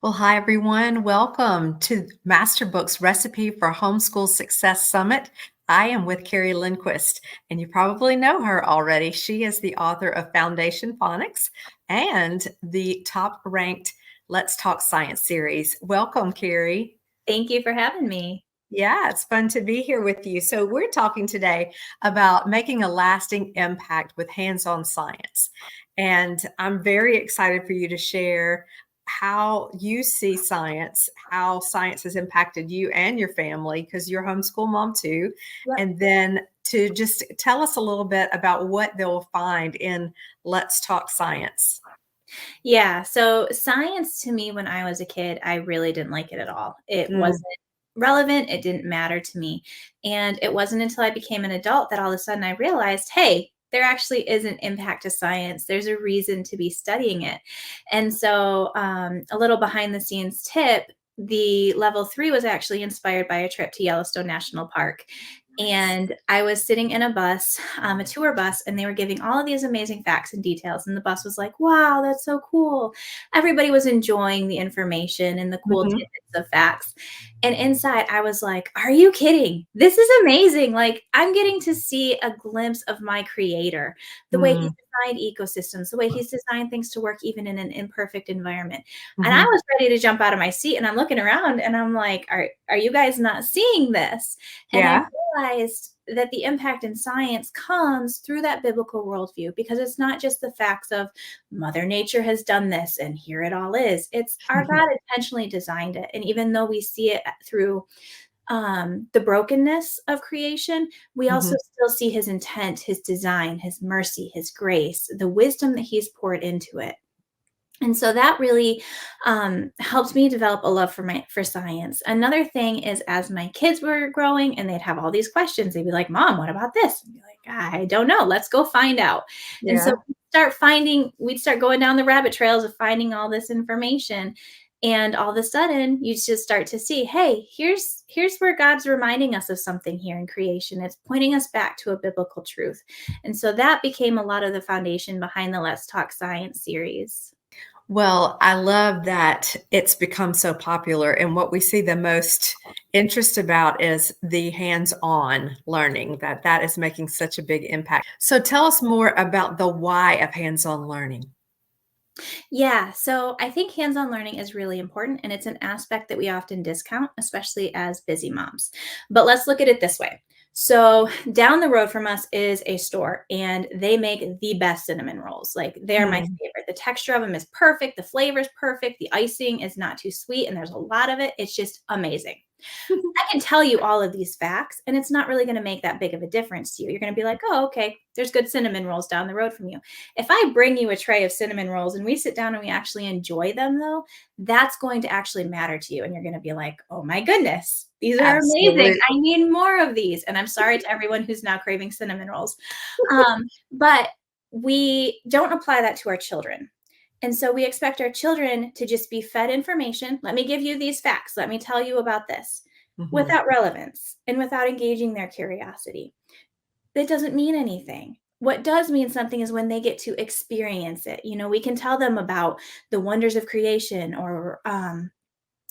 Well, hi everyone. Welcome to Masterbooks Recipe for Homeschool Success Summit. I am with Carrie Lindquist, and you probably know her already. She is the author of Foundation Phonics and the top-ranked Let's Talk Science series. Welcome, Carrie. Thank you for having me. Yeah, it's fun to be here with you. So, we're talking today about making a lasting impact with hands-on science. And I'm very excited for you to share how you see science, how science has impacted you and your family, because you're a homeschool mom too. Yep. And then to just tell us a little bit about what they'll find in Let's Talk Science. Yeah, so science to me when I was a kid, I really didn't like it at all. It Mm, wasn't relevant, it didn't matter to me. And it wasn't until I became an adult that all of a sudden I realized, hey, there actually is an impact to science. There's a reason to be studying it. And so, a little behind the scenes tip, the level 3 was actually inspired by a trip to Yellowstone National Park. nice. And I was sitting in a bus, a tour bus, and they were giving all of these amazing facts and details. And the bus was like, wow, that's so cool. Everybody was enjoying the information and the cool Mhm, tidbits of facts. And inside, I was like, are you kidding? This is amazing. Like, I'm getting to see a glimpse of my creator, the way he's mm, designed ecosystems, the way he's designed things to work even in an imperfect environment. And I mhm. was ready to jump out of my seat and I'm looking around and I'm like, are you guys not seeing this? And I Yeah. realized that the impact in science comes through that biblical worldview because it's not just the facts of Mother Nature has done this and here it all is. It's our God intentionally designed it. And even though we see it through the brokenness of creation, we also Mhm. still see his intent, his design, his mercy, his grace, the wisdom that he's poured into it. And so that really helped me develop a love for science. Another thing is, as my kids were growing and they'd have all these questions, they'd be like, "Mom, what about this?" And be like, "I don't know. Let's go find out." And so Yeah. we'd start going down the rabbit trails of finding all this information. And all of a sudden, you just start to see, hey, here's where God's reminding us of something here in creation. It's pointing us back to a biblical truth. And so that became a lot of the foundation behind the Let's Talk Science series. Well, I love that it's become so popular, and what we see the most interest about is the hands-on learning, that is making such a big impact. So tell us more about the why of hands-on learning. Yeah, so I think hands on learning is really important, and it's an aspect that we often discount, especially as busy moms. But let's look at it this way. So, down the road from us is a store, and they make the best cinnamon rolls. Like, they're my Mm. favorite. The texture of them is perfect, the flavor is perfect, the icing is not too sweet, and there's a lot of it. It's just amazing. I can tell you all of these facts, and it's not really going to make that big of a difference to you. You're going to be like, oh, okay, there's good cinnamon rolls down the road from you. If I bring you a tray of cinnamon rolls and we sit down and we actually enjoy them, though, that's going to actually matter to you. And you're going to be like, oh my goodness, these are amazing. Absolutely. I need more of these. And I'm sorry to everyone who's now craving cinnamon rolls. But we don't apply that to our children. And so we expect our children to just be fed information. Let me give you these facts. Let me tell you about this Mhm. without relevance and without engaging their curiosity. That doesn't mean anything. What does mean something is when they get to experience it. You know, we can tell them about the wonders of creation or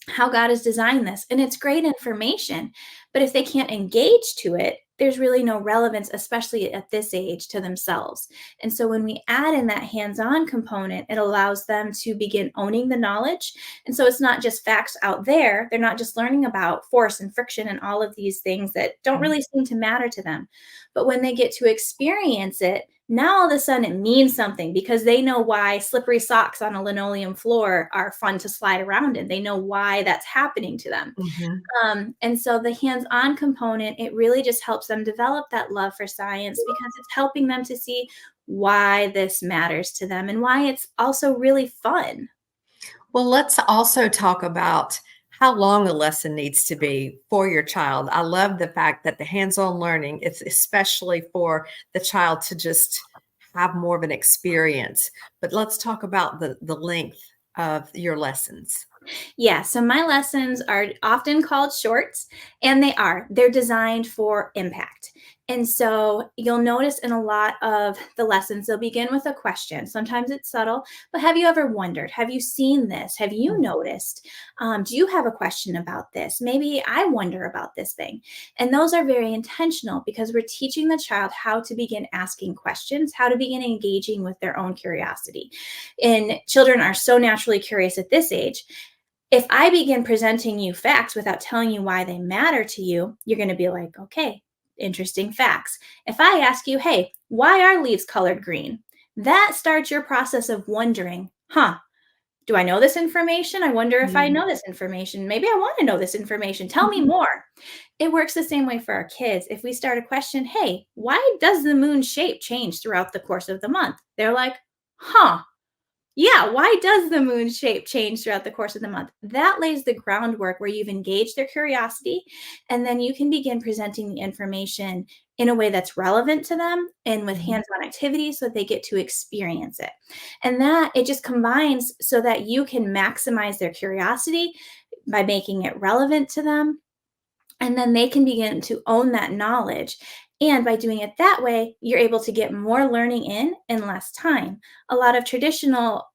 how God has designed this. And it's great information. But if they can't engage to it, there's really no relevance, especially at this age, to themselves. And so when we add in that hands on component, it allows them to begin owning the knowledge. And so it's not just facts out there. They're not just learning about force and friction and all of these things that don't Mhm. really seem to matter to them. But when they get to experience it, now all of a sudden it means something because they know why slippery socks on a linoleum floor are fun to slide around in. They know why that's happening to them. Mhm. And so the hands-on component, it really just helps them develop that love for science because it's helping them to see why this matters to them and why it's also really fun. Well, let's also talk about how long a lesson needs to be for your child. I love the fact that the hands-on learning is especially for the child to just have more of an experience. But let's talk about the length of your lessons. Yeah, so my lessons are often called shorts, and they are. They're designed for impact. And so you'll notice in a lot of the lessons, they'll begin with a question. Sometimes it's subtle, but have you ever wondered? Have you seen this? Have you noticed? Do you have a question about this? Maybe I wonder about this thing. And those are very intentional because we're teaching the child how to begin asking questions, how to begin engaging with their own curiosity. And children are so naturally curious at this age. If I begin presenting you facts without telling you why they matter to you, you're going to be like, okay, interesting facts. If I ask you, hey, why are leaves colored green? That starts your process of wondering, do I know this information? I wonder if I Mhm. know this information. Maybe I want to know this information. Tell me Mhm. more. It works the same way for our kids. If we start a question, hey, why does the moon shape change throughout the course of the month? They're like, huh, yeah, why does the moon shape change throughout the course of the month? That lays the groundwork where you've engaged their curiosity, and then you can begin presenting the information in a way that's relevant to them and with Mhm. hands-on activities so that they get to experience it. And that it just combines so that you can maximize their curiosity by making it relevant to them, and then they can begin to own that knowledge. And by doing it that way, you're able to get more learning in less time. A lot of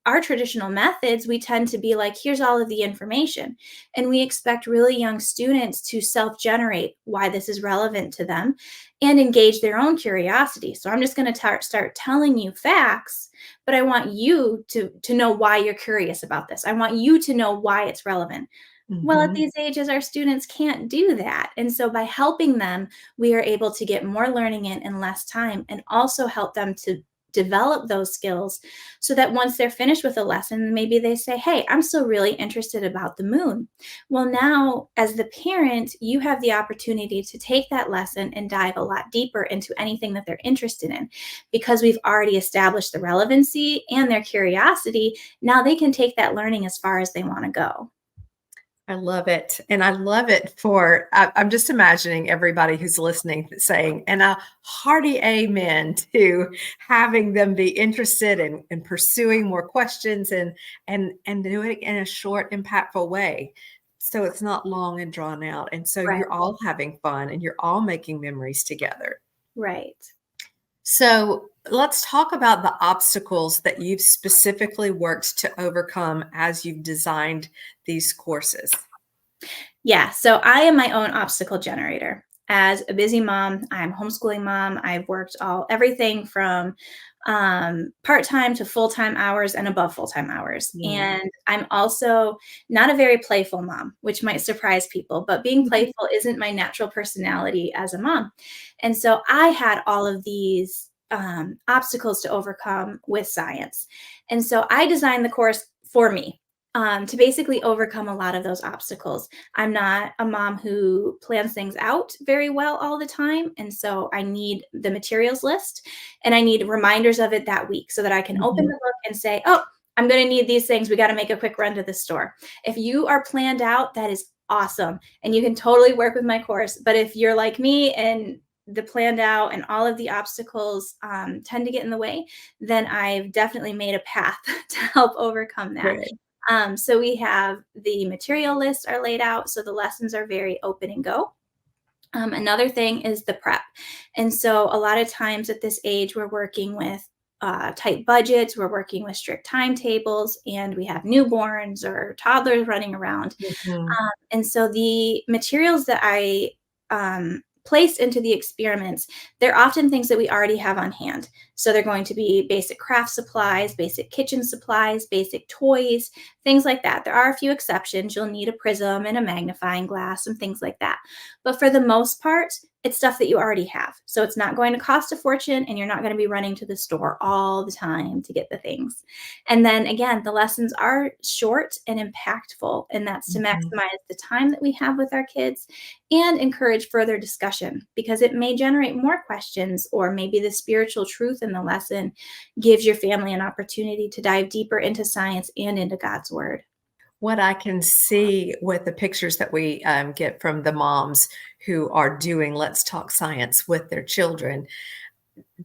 our traditional methods, we tend to be like, here's all of the information. And we expect really young students to self generate why this is relevant to them and engage their own curiosity. So I'm just going to start telling you facts, but I want you to know why you're curious about this. I want you to know why it's relevant. Well, at Mhm. these ages, our students can't do that. And so by helping them, we are able to get more learning in less time and also help them to develop those skills so that once they're finished with a lesson, maybe they say, hey, I'm still really interested about the moon. Well, now, as the parent, you have the opportunity to take that lesson and dive a lot deeper into anything that they're interested in because we've already established the relevancy and their curiosity. Now they can take that learning as far as they want to go. I love it. And I love it I'm just imagining everybody who's listening saying, and a hearty amen to having them be interested in pursuing more questions and doing it in a short, impactful way. So it's not long and drawn out. And so Right. you're all having fun and you're all making memories together. Right. So let's talk about the obstacles that you've specifically worked to overcome as you've designed these courses. Yeah, so I am my own obstacle generator. As a busy mom, I'm a homeschooling mom. I've worked everything from part-time to full-time hours and above full-time hours. Mm. And I'm also not a very playful mom, which might surprise people, but being Mhm. playful isn't my natural personality as a mom. And so I had all of these obstacles to overcome with science. And so I designed the course for me to basically overcome a lot of those obstacles. I'm not a mom who plans things out very well all the time. And so I need the materials list and I need reminders of it that week so that I can open Mhm. the book and say, oh, I'm going to need these things. We got to make a quick run to the store. If you are planned out, that is awesome. And you can totally work with my course. But if you're like me and the planned out and all of the obstacles tend to get in the way, then I've definitely made a path to help overcome that. Good. So we have the material lists are laid out, so the lessons are very open and go. Another thing is the prep. And so a lot of times at this age, we're working with tight budgets, we're working with strict timetables, and we have newborns or toddlers running around. Mhm. And so the materials that I place into the experiments, they're often things that we already have on hand. So they're going to be basic craft supplies, basic kitchen supplies, basic toys, things like that. There are a few exceptions. You'll need a prism and a magnifying glass and things like that. But for the most part, it's stuff that you already have. So it's not going to cost a fortune and you're not going to be running to the store all the time to get the things. And then again, the lessons are short and impactful, and that's to Mhm. maximize the time that we have with our kids and encourage further discussion because it may generate more questions, or maybe the spiritual truth in the lesson gives your family an opportunity to dive deeper into science and into God's word. What I can see with the pictures that we get from the moms who are doing Let's Talk Science with their children,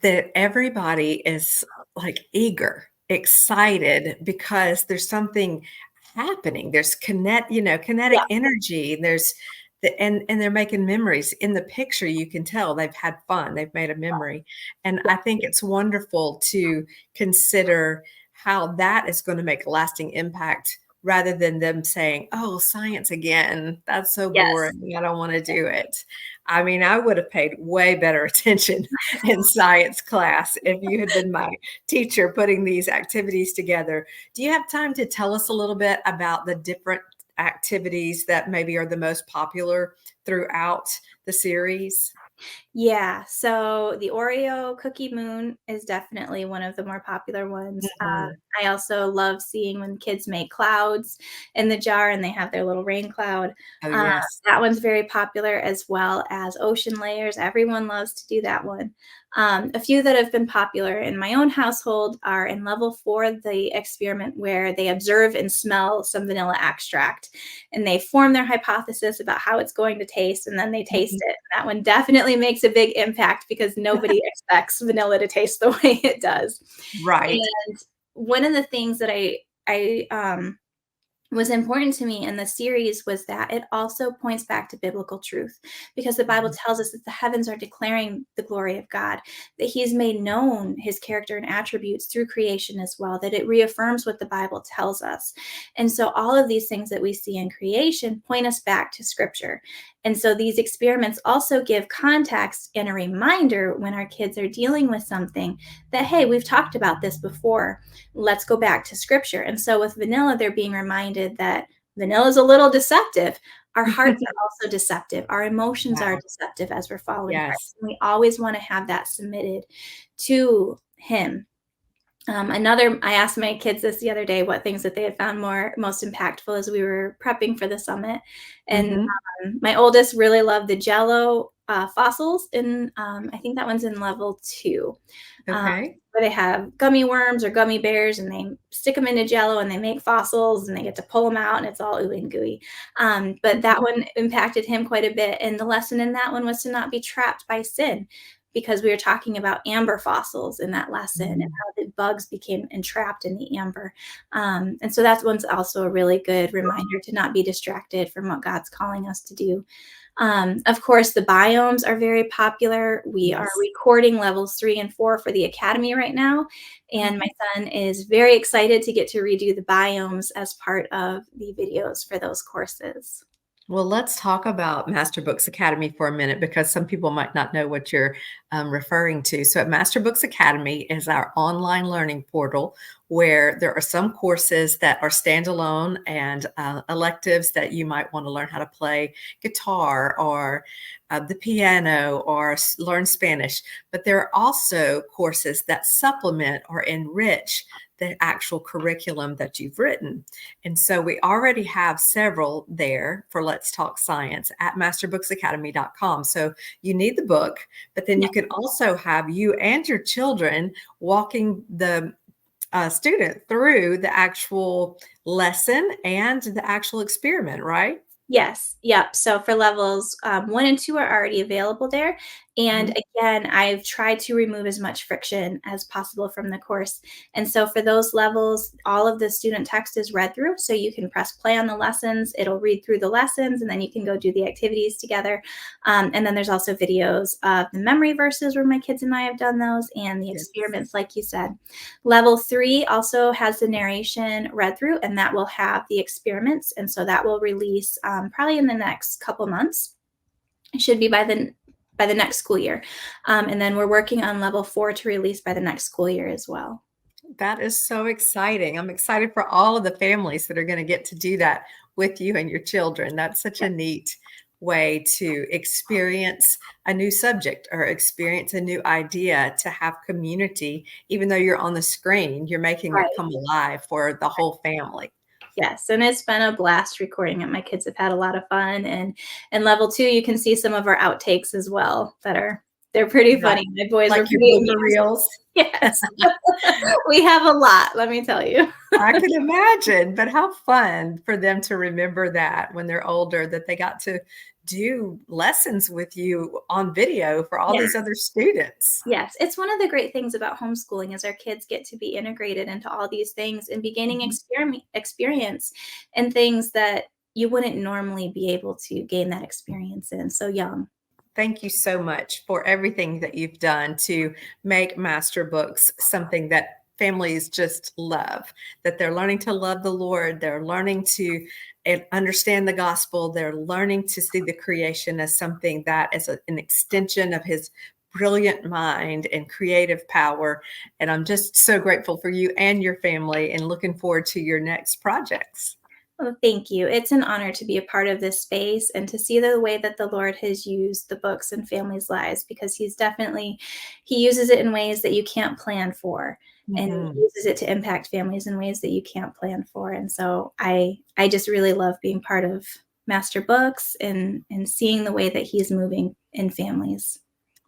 that everybody is like eager, excited because there's something happening. There's Yeah, kinetic energy. And they're making memories. In the picture, you can tell they've had fun. They've made a memory. And yeah, I think it's wonderful to consider how that is going to make a lasting impact rather than them saying, "Oh, science again. That's so yes. boring. I don't want to do it." I mean, I would have paid way better attention in science class if you had been my teacher putting these activities together. Do you have time to tell us a little bit about the different activities that maybe are the most popular throughout the series? Yeah, so the Oreo Cookie Moon is definitely one of the more popular ones. Mhm. I also love seeing when kids make clouds in the jar and they have their little rain cloud. Oh, Uh, yes. that one's very popular, as well as ocean layers. Everyone loves to do that one. A few that have been popular in my own household are in level 4, the experiment where they observe and smell some vanilla extract and they form their hypothesis about how it's going to taste, and then they taste Mhm. it. That one definitely makes a big impact because nobody expects vanilla to taste the way it does. Right. And one of the things that I was important to me in the series was that it also points back to biblical truth, because the Bible Mhm. tells us that the heavens are declaring the glory of God, that He's made known His character and attributes through creation as well, that it reaffirms what the Bible tells us. And so all of these things that we see in creation point us back to Scripture. And so these experiments also give context and a reminder when our kids are dealing with something that, hey, we've talked about this before. Let's go back to Scripture. And so with vanilla, they're being reminded that vanilla is a little deceptive. Our hearts are also deceptive. Our emotions are Wow. deceptive as we're following Yes. Christ. And we always want to have that submitted to Him. I asked my kids this the other day what things that they had found most impactful as we were prepping for the summit. And Mhm. my oldest really loved the Jello fossils, and I think that one's in level 2, um, Okay. where they have gummy worms or gummy bears, and they stick them into Jello, and they make fossils, and they get to pull them out, and it's all ooey and gooey. But that Mhm. one impacted him quite a bit, and the lesson in that one was to not be trapped by sin, because we were talking about amber fossils in that lesson and Mm. how the bugs became entrapped in the amber. And so that one's also a really good reminder to not be distracted from what God's calling us to do. Of course, the biomes are very popular. We are Yes. recording levels 3 and 4 for the academy right now. And my Mhm. son is very excited to get to redo the biomes as part of the videos for those courses. Well, let's talk about Master Books Academy for a minute because some people might not know what you're referring to. So, Master Books Academy is our online learning portal where there are some courses that are standalone and electives that you might want to learn how to play guitar or the piano or learn Spanish. But there are also courses that supplement or enrich the actual curriculum that you've written. And so we already have several there for Let's Talk Science at masterbooksacademy.com. So you need the book, but then Yeah. you can also have you and your children walking the student through the actual lesson and the actual experiment, right? Yes. Yep. So for levels 1 and 2 are already available there. And Mhm. again, I've tried to remove as much friction as possible from the course. And so for those levels, all of the student text is read through. So you can press play on the lessons, it'll read through the lessons, and then you can go do the activities together. And then there's also videos of the memory verses where my kids and I have done those, and the Yes. experiments, like you said. Level 3 also has the narration read through, and that will have the experiments. And so that will release probably in the next couple months. It should be by the next school year. And then we're working on level 4 to release by the next school year as well. That is so exciting. I'm excited for all of the families that are going to get to do that with you and your children. That's such Yeah, a neat way to experience a new subject or experience a new idea, to have community. Even though you're on the screen, you're making it right. come alive for the whole family. Yes, and it's been a blast recording it. My kids have had a lot of fun, and level 2, you can see some of our outtakes as well they're pretty Right. funny. My boys were Like your pretty blooper amused. reels. Yes. We have a lot, let me tell you. I can imagine, but how fun for them to remember that when they're older, that they got to do lessons with you on video for all Yeah. these other students. Yes, it's one of the great things about homeschooling is our kids get to be integrated into all these things and be gaining Mhm. experience and things that you wouldn't normally be able to gain that experience in so young. Thank you so much for everything that you've done to make Master Books something that families just love, that they're learning to love the Lord, they're learning to understand the gospel, they're learning to see the creation as something that is an extension of his brilliant mind and creative power. And I'm just so grateful for you and your family and looking forward to your next projects. Well, thank you. It's an honor to be a part of this space and to see the way that the Lord has used the books in families' lives because he uses it in ways that you can't plan for and Mhm. uses it to impact families in ways that you can't plan for. And so I just really love being part of Master Books and seeing the way that he's moving in families.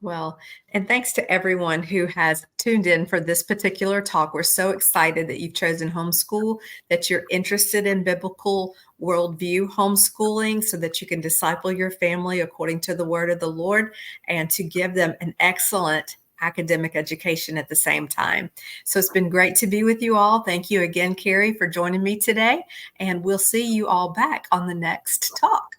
Well, and thanks to everyone who has tuned in for this particular talk. We're so excited that you've chosen homeschool, that you're interested in biblical worldview homeschooling so that you can disciple your family according to the word of the Lord and to give them an excellent academic education at the same time. So it's been great to be with you all. Thank you again, Carrie, for joining me today. And we'll see you all back on the next talk.